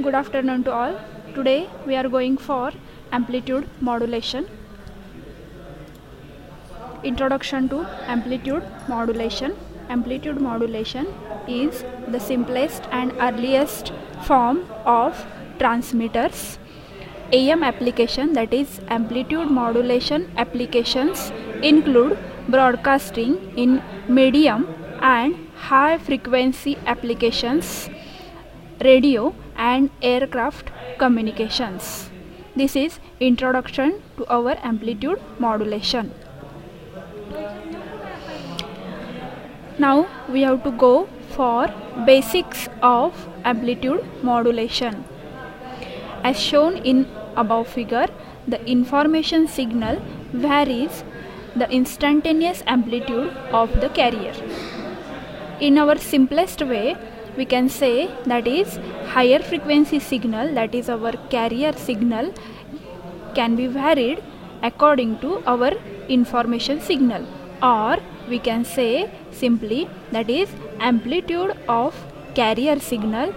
Good afternoon to all. Today we are going for amplitude modulation. Introduction to amplitude modulation. Amplitude modulation is the simplest and earliest form of transmitters. AM application, that is amplitude modulation applications, include broadcasting in medium and high frequency applications, radio and aircraft communications. This is introduction to our amplitude modulation. Now we have to go for basics of amplitude modulation. As shown in above figure, the information signal varies the instantaneous amplitude of the carrier. In our simplest way, we can say that is higher frequency signal, that is our carrier signal, can be varied according to our information signal, or we can say simply that is amplitude of carrier signal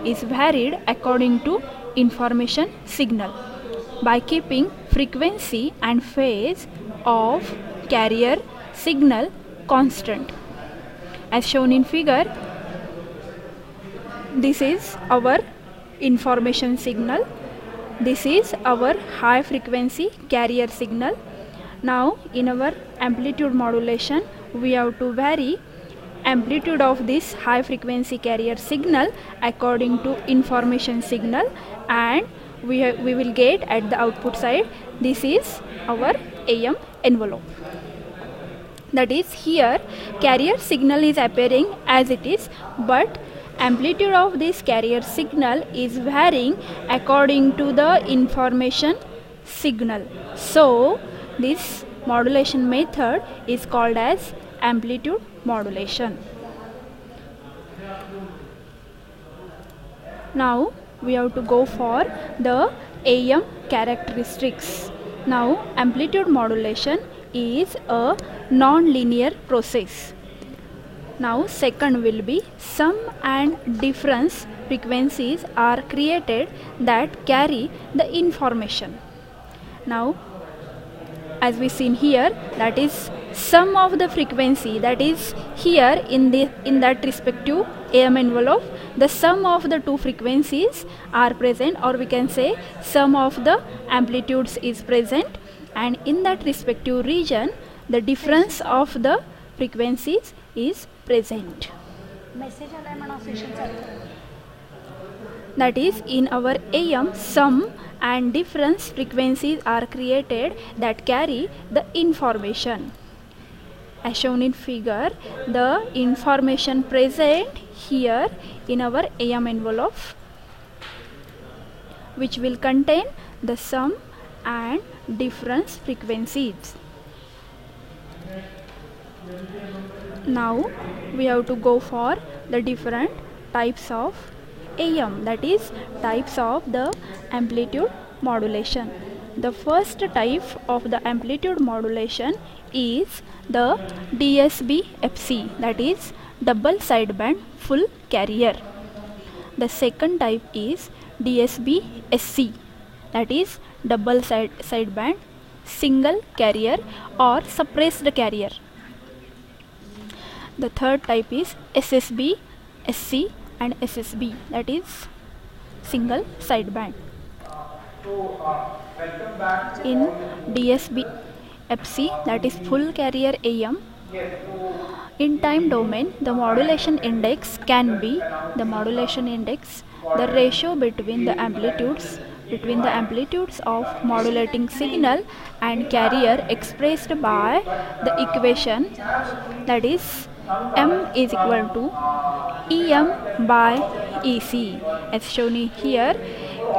is varied according to information signal by keeping frequency and phase of carrier signal constant. As shown in figure, this is our information signal, this is our high frequency carrier signal. Now in our amplitude modulation, we have to vary amplitude of this high frequency carrier signal according to information signal, and we will get at the output side, this is our AM envelope. That is, here carrier signal is appearing as it is, but amplitude of this carrier signal is varying according to the information signal. So this modulation method is called as amplitude modulation. Now we have to go for the AM characteristics. Now amplitude modulation is a non-linear process. Now second will be sum and difference frequencies are created that carry the information. Now as we seen here, that is sum of the frequency, that is here in that respective AM envelope, the sum of the two frequencies are present, or we can say sum of the amplitudes is present, and in that respective region the difference of the frequencies is present. That is, in our AM, sum and difference frequencies are created that carry the information. As shown in figure, the information present here in our AM envelope, which will contain the sum and difference frequencies. Now we have to go for the different types of AM, that is types of the amplitude modulation. The first type of the amplitude modulation is the DSB-FC, that is double sideband full carrier. The second type is DSB-SC, that is double sideband single carrier or suppressed carrier. The third type is SSB, SC and SSB, that is single sideband. In DSB-FC, that is full carrier AM, in time domain the modulation index can be the ratio between the amplitudes of modulating signal and carrier expressed by the equation, that is M is equal to EM by EC, as shown here,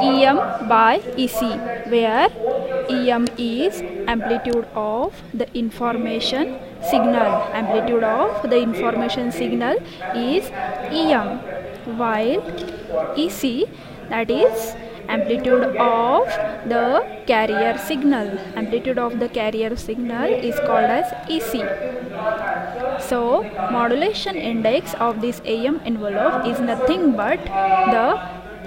EM by EC, where EM is amplitude of the information signal. Amplitude of the information signal is EM, while EC, that is amplitude of the carrier signal. Amplitude of the carrier signal is called as EC. So modulation index of this AM envelope is nothing but the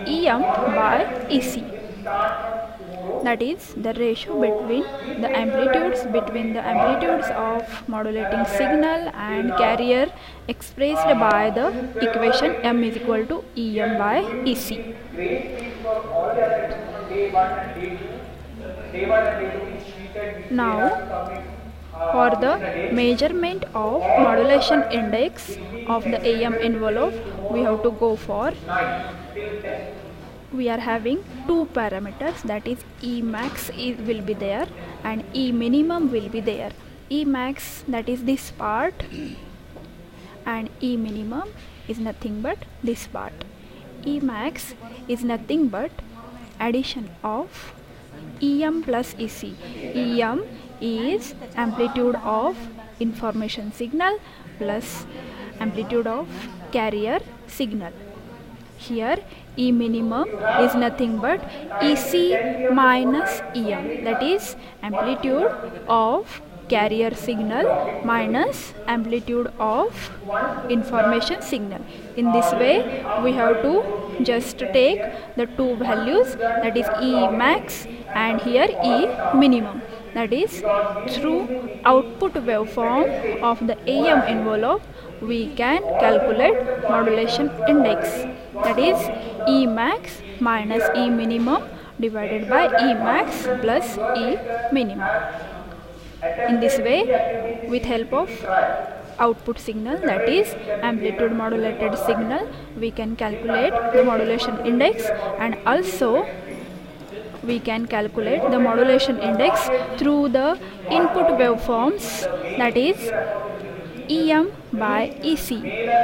Em by Ec. That is the ratio between the amplitudes of modulating signal and carrier expressed by the equation M is equal to Em by Ec. Now, for the measurement of modulation index of the AM envelope, we have to go for, we are having two parameters, that is E max will be there and E minimum will be there. E max, that is this part, and E minimum is nothing but this part. E max is nothing but addition of Em plus Ec. Em is amplitude of information signal plus amplitude of carrier signal. Here E minimum is nothing but Ec minus Em, that is amplitude of carrier signal minus amplitude of information signal. In this way we have to just take the two values, that is E max and here E minimum. That is, through output waveform of the AM envelope we can calculate modulation index, that is E max minus E minimum divided by E max plus E minimum. In this way, with help of output signal, that is amplitude modulated signal, we can calculate the modulation index, and also we can calculate the modulation index through the input waveforms, that is Em by Ec,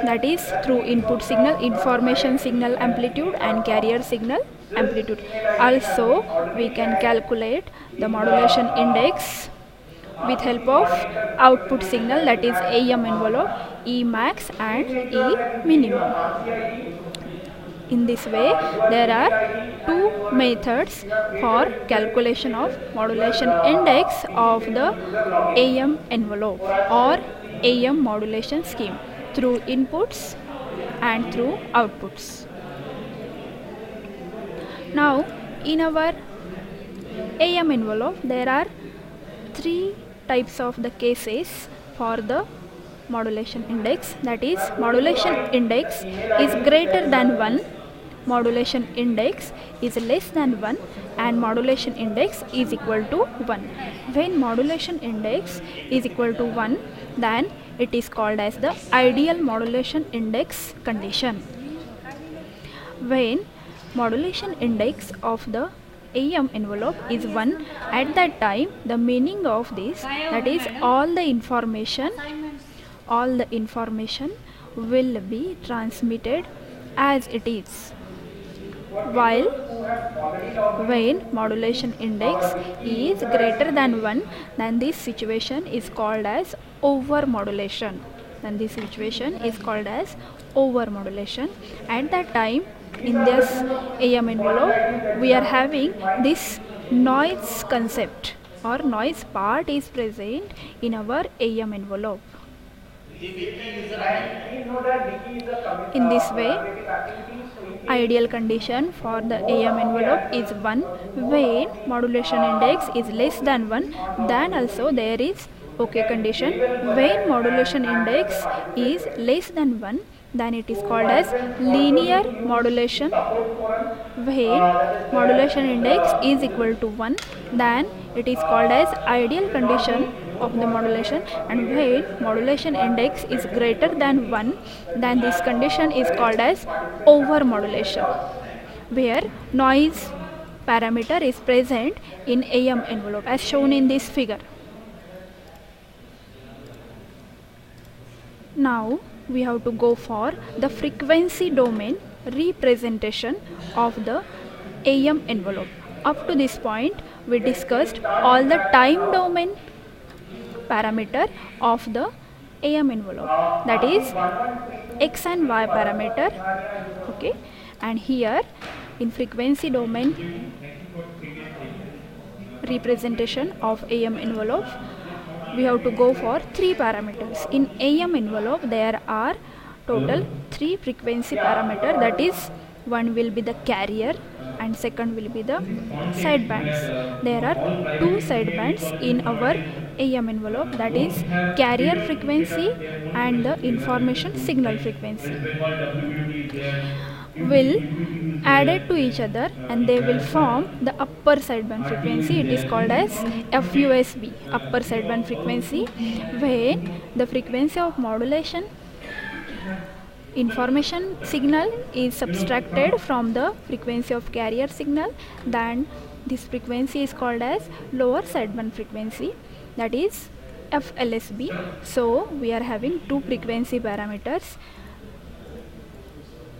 that is through input signal, information signal amplitude and carrier signal amplitude. Also we can calculate the modulation index with help of output signal, that is AM envelope, E max and E minimum. In this way there are two methods for calculation of modulation index of the AM envelope or AM modulation scheme, through inputs and through outputs. Now in our AM envelope there are three types of the cases for the modulation index, that is modulation index is greater than 1, modulation index is less than 1, and modulation index is equal to 1. When modulation index is equal to 1, then it is called as the ideal modulation index condition. When modulation index of the AM envelope is 1, at that time the meaning of this, that is all the information will be transmitted as it is, while when modulation index is greater than 1, then this situation is called as over modulation. At that time, in this AM envelope we are having this noise concept or noise part is present in our AM envelope. In this way, ideal condition for the AM envelope is 1. When modulation index is less than 1, then also there is okay condition. When modulation index is less than 1, then it is called as linear modulation. When modulation index is equal to 1, then it is called as ideal condition of the modulation, and when modulation index is greater than 1, then this condition is called as over modulation, where noise parameter is present in AM envelope as shown in this figure. Now we have to go for the frequency domain representation of the AM envelope. Up to this point we discussed all the time domain parameter of the AM envelope, that is X and Y parameter. Okay, and here in frequency domain representation of AM envelope we have to go for 3 parameters. In AM envelope there are total 3 frequency parameter, that is one will be the carrier and second will be the sidebands. There are two sidebands in our AM envelope, that is carrier frequency and the information signal frequency will added to each other and they will form the upper sideband frequency. It is called as FUSB, upper sideband frequency. When the frequency of modulation information signal is subtracted from the frequency of carrier signal, then this frequency is called as lower sideband frequency, that is FLSB. So we are having two frequency parameters,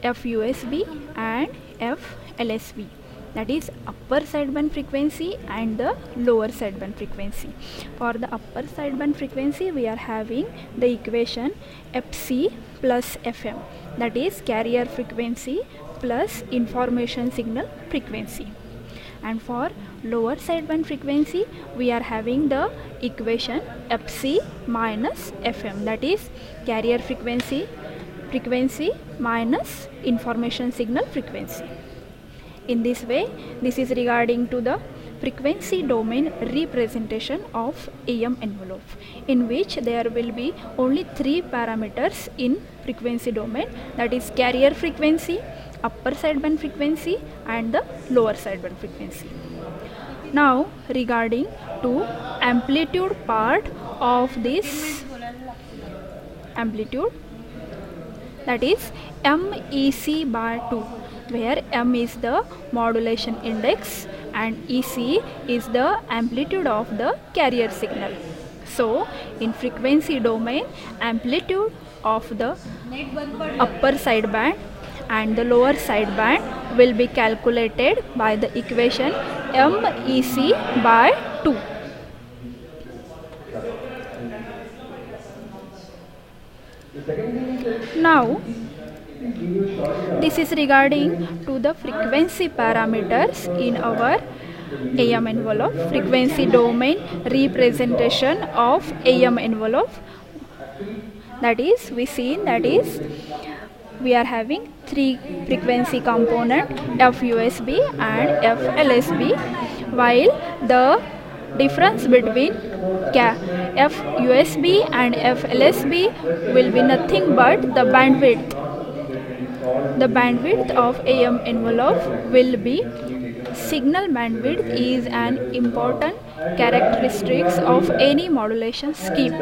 FUSB and FLSB, that is upper sideband frequency and the lower sideband frequency. For the upper sideband frequency we are having the equation FC plus FM, that is carrier frequency plus information signal frequency. And for lower sideband frequency we are having the equation FC minus FM, that is carrier frequency minus information signal frequency. In this way, this is regarding to the frequency domain representation of AM envelope, in which there will be only three parameters in frequency domain, that is carrier frequency, upper sideband frequency and the lower sideband frequency. Now regarding to amplitude part of this amplitude, that is MEC by 2, where M is the modulation index and EC is the amplitude of the carrier signal. So in frequency domain, amplitude of the upper sideband and the lower sideband will be calculated by the equation MEC by 2. Now this is regarding to the frequency parameters in our AM envelope, frequency domain representation of AM envelope. That is we are having three frequency component, FUSB and FLSB, while the difference between FUSB and FLSB will be nothing but the bandwidth. The bandwidth of AM envelope will be, signal bandwidth is an important characteristic of any modulation scheme.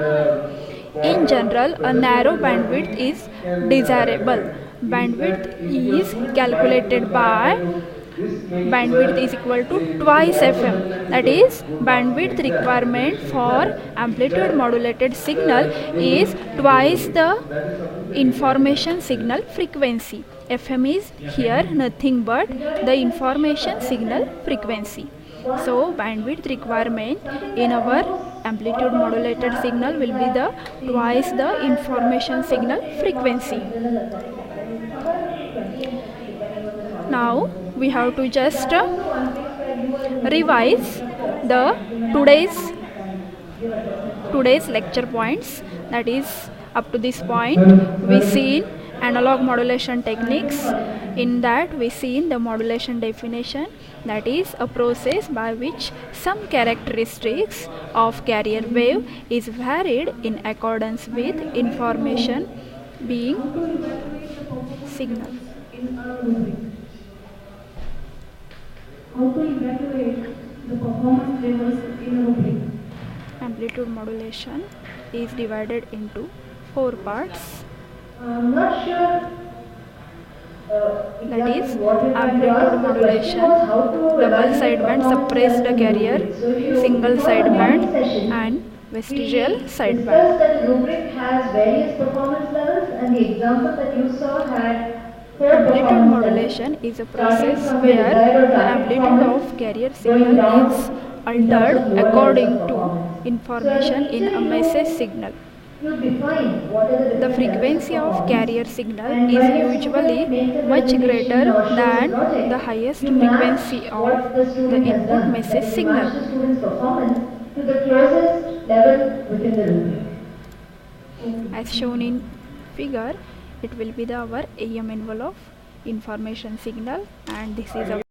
In general, a narrow bandwidth is desirable. Bandwidth is calculated by bandwidth is equal to twice FM, that is bandwidth requirement for amplitude modulated signal is twice the information signal frequency. FM is here nothing but the information signal frequency. So bandwidth requirement in our amplitude modulated signal will be the twice the information signal frequency. Now we have to just revise the today's lecture points. That is, up to this point we seen analog modulation techniques. In that we seen the modulation definition, that is a process by which some characteristics of carrier wave is varied in accordance with information being signal. How to evaluate the performance levels in a looping? Amplitude modulation is divided into 4 parts. I'm not sure. That is amplitude modulation, double sideband suppressed carrier, single sideband and vestigial sideband. That rubric has various performance levels, and the example that you saw had amplitude modulation is a process where the amplitude of carrier signal is altered according to information in a message signal. The frequency of carrier signal is usually much greater than the highest frequency of the input message signal. As shown in figure, it will be our AM envelope, information signal, and this is our